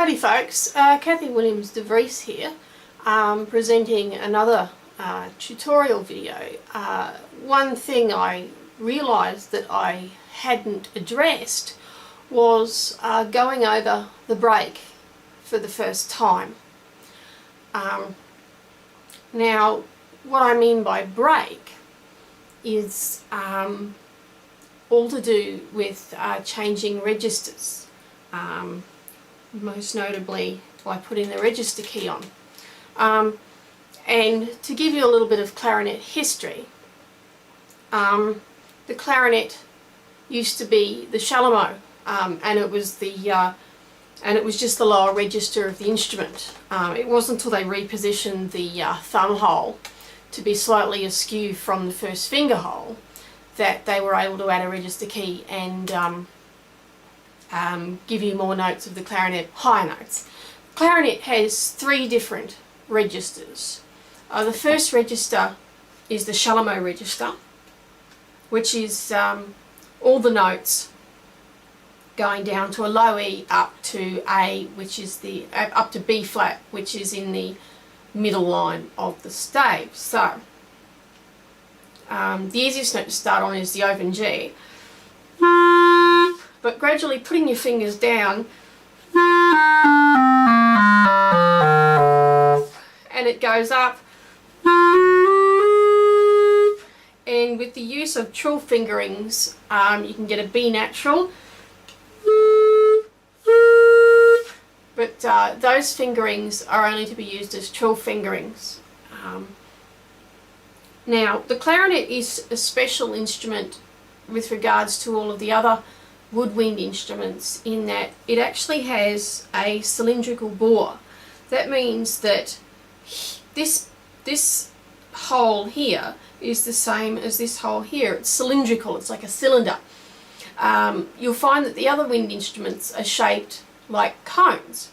Howdy folks, Kathy Williams-Devries here, presenting another tutorial video. One thing I realised that I hadn't addressed was going over the break for the first time. Now, what I mean by break is all to do with changing registers. Most notably by putting the register key on. And to give you a little bit of clarinet history, the clarinet used to be the chalumeau, and it was just the lower register of the instrument. It wasn't until they repositioned the thumb hole to be slightly askew from the first finger hole that they were able to add a register key and give you more notes of the clarinet, higher notes. Clarinet has three different registers. The first register is the chalumeau register, which is all the notes going down to a low E up to A, which is the up to B flat, which is in the middle line of the stave. So the easiest note to start on is the open G. But gradually putting your fingers down and it goes up, and with the use of trill fingerings you can get a B natural, but those fingerings are only to be used as trill fingerings. Now the clarinet is a special instrument with regards to all of the other woodwind instruments in that it actually has a cylindrical bore. That means that this hole here is the same as this hole here. It's cylindrical, it's like a cylinder. You'll find that the other wind instruments are shaped like cones,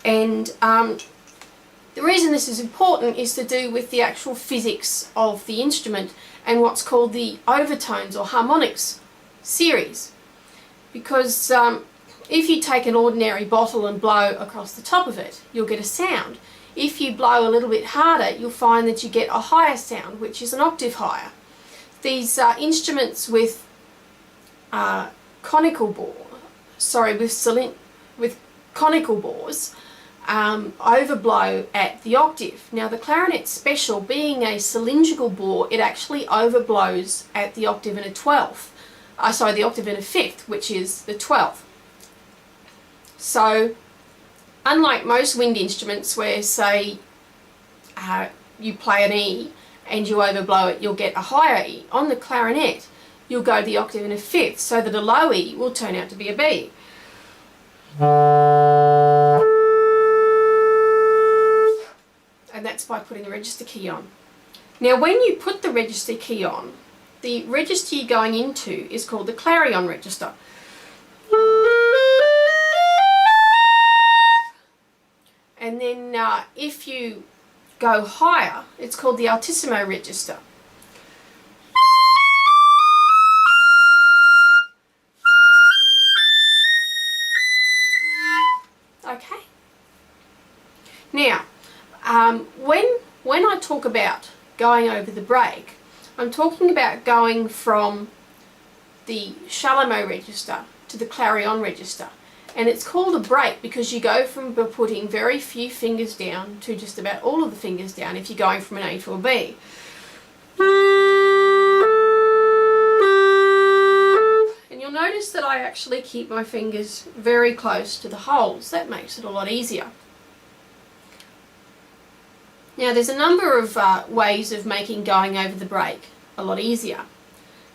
and the reason this is important is to do with the actual physics of the instrument and what's called the overtones or harmonics series. Because if you take an ordinary bottle and blow across the top of it, you'll get a sound. If you blow a little bit harder, you'll find that you get a higher sound, which is an octave higher. These instruments with conical bores overblow at the octave. Now the clarinet's special, being a cylindrical bore, it actually overblows at the octave in a 12th. The octave in a 5th, which is the 12th. So, unlike most wind instruments where, say, you play an E and you overblow it, you'll get a higher E. On the clarinet, you'll go the octave in a 5th, so that a low E will turn out to be a B. And that's by putting the register key on. Now, when you put the register key on, the register you're going into is called the clarion register. And then if you go higher, it's called the altissimo register. Okay. Now, when I talk about going over the break, I'm talking about going from the chalumeau register to the clarion register. And it's called a break because you go from putting very few fingers down to just about all of the fingers down if you're going from an A to a B. And you'll notice that I actually keep my fingers very close to the holes. That makes it a lot easier. Now there's a number of ways of making going over the break a lot easier.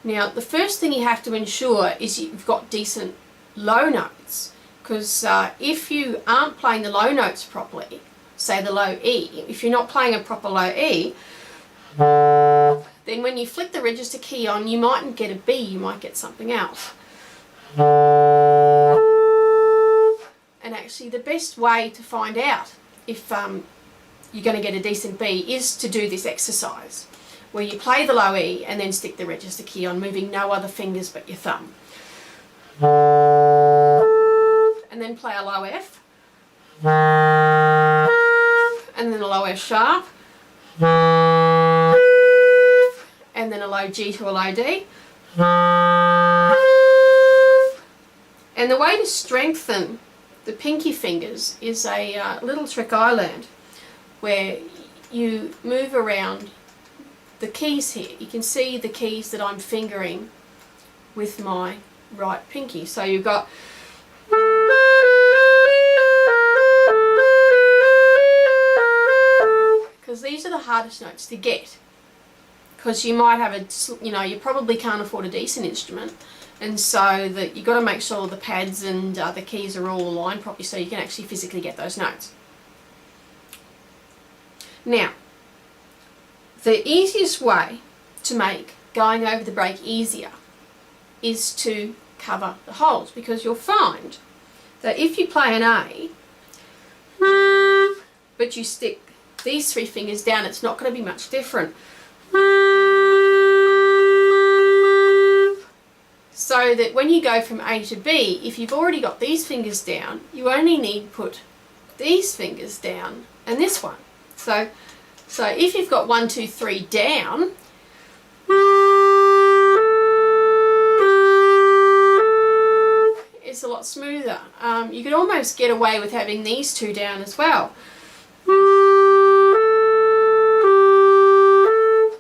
Now the first thing you have to ensure is you've got decent low notes, because if you aren't playing the low notes properly, say the low E, if you're not playing a proper low E, then when you flick the register key on, you mightn't get a B, you might get something else. And actually the best way to find out if you're going to get a decent B is to do this exercise where you play the low E and then stick the register key on, moving no other fingers but your thumb. And then play a low F. and then a low F sharp, and then a low G to a low D. And the way to strengthen the pinky fingers is a little trick I learned, where you move around the keys here. You can see the keys that I'm fingering with my right pinky. So you've got because these are the hardest notes to get, because you might have you probably can't afford a decent instrument, and so that you've got to make sure the pads and the keys are all aligned properly so you can actually physically get those notes. Now, the easiest way to make going over the break easier is to cover the holes, because you'll find that if you play an A but you stick these three fingers down, it's not going to be much different. So that when you go from A to B, if you've already got these fingers down, you only need to put these fingers down and this one. So if you've got 1, 2, 3 down, it's a lot smoother. You could almost get away with having these two down as well.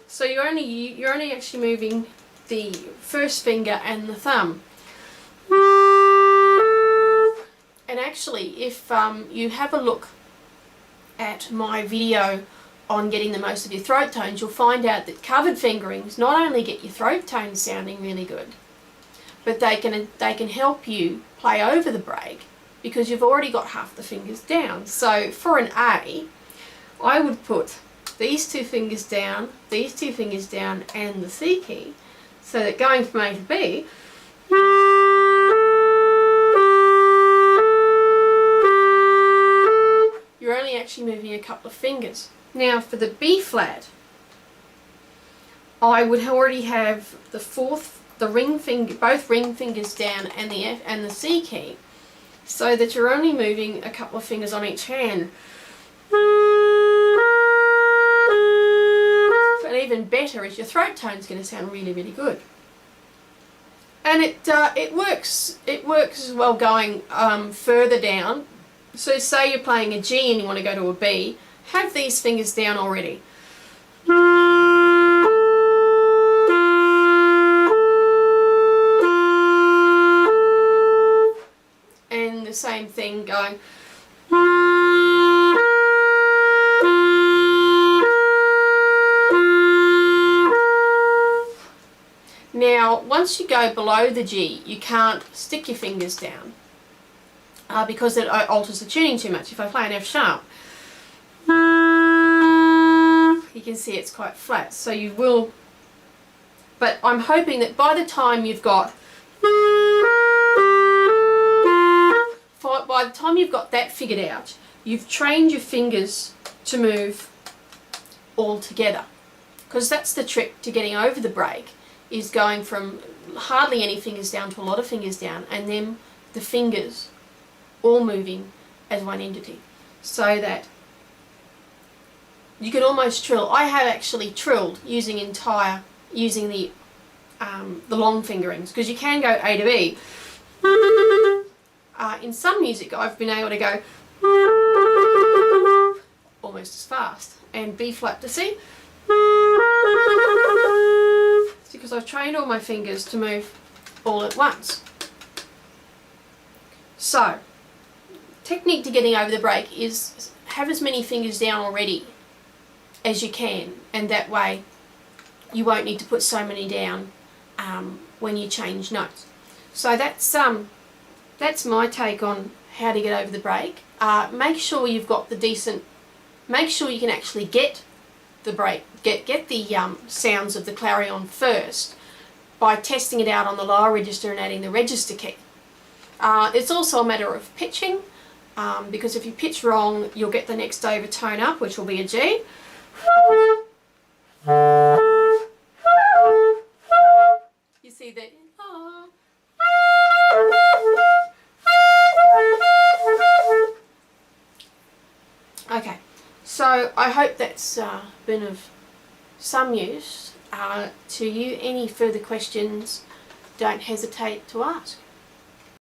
So you're only actually moving the first finger and the thumb. And actually, if you have a look at my video on getting the most of your throat tones, you'll find out that covered fingerings not only get your throat tones sounding really good, but they can help you play over the break because you've already got half the fingers down. So for an A, I would put these two fingers down, these two fingers down, and the C key, so that going from A to B, you're only actually moving a couple of fingers. Now for the B flat, I would already have the ring finger, both ring fingers down, and the F and the C key, so that you're only moving a couple of fingers on each hand. But even better is your throat tone's going to sound really, really good. And it works as well going further down. So say you're playing a G and you want to go to a B, have these fingers down already. And the same thing going. Now, once you go below the G, you can't stick your fingers down because it alters the tuning too much. If I play an F sharp, you can see it's quite flat. So you will, but I'm hoping that by the time you've got, that figured out, you've trained your fingers to move all together. Because that's the trick to getting over the break, is going from hardly any fingers down to a lot of fingers down, and then the fingers all moving as one entity, so that you can almost trill. I have actually trilled using the long fingerings, because you can go A to B. In some music I've been able to go almost as fast, and B flat to C. It's because I've trained all my fingers to move all at once. So, technique to getting over the break is have as many fingers down already as you can, and that way you won't need to put so many down when you change notes. So that's my take on how to get over the break. Make sure you've got make sure you can actually get the break, get the sounds of the clarion first by testing it out on the lower register and adding the register key. It's also a matter of pitching, because if you pitch wrong, you'll get the next overtone up, which will be a G. You see that? Okay, so I hope that's been of some use to you. Any further questions, don't hesitate to ask.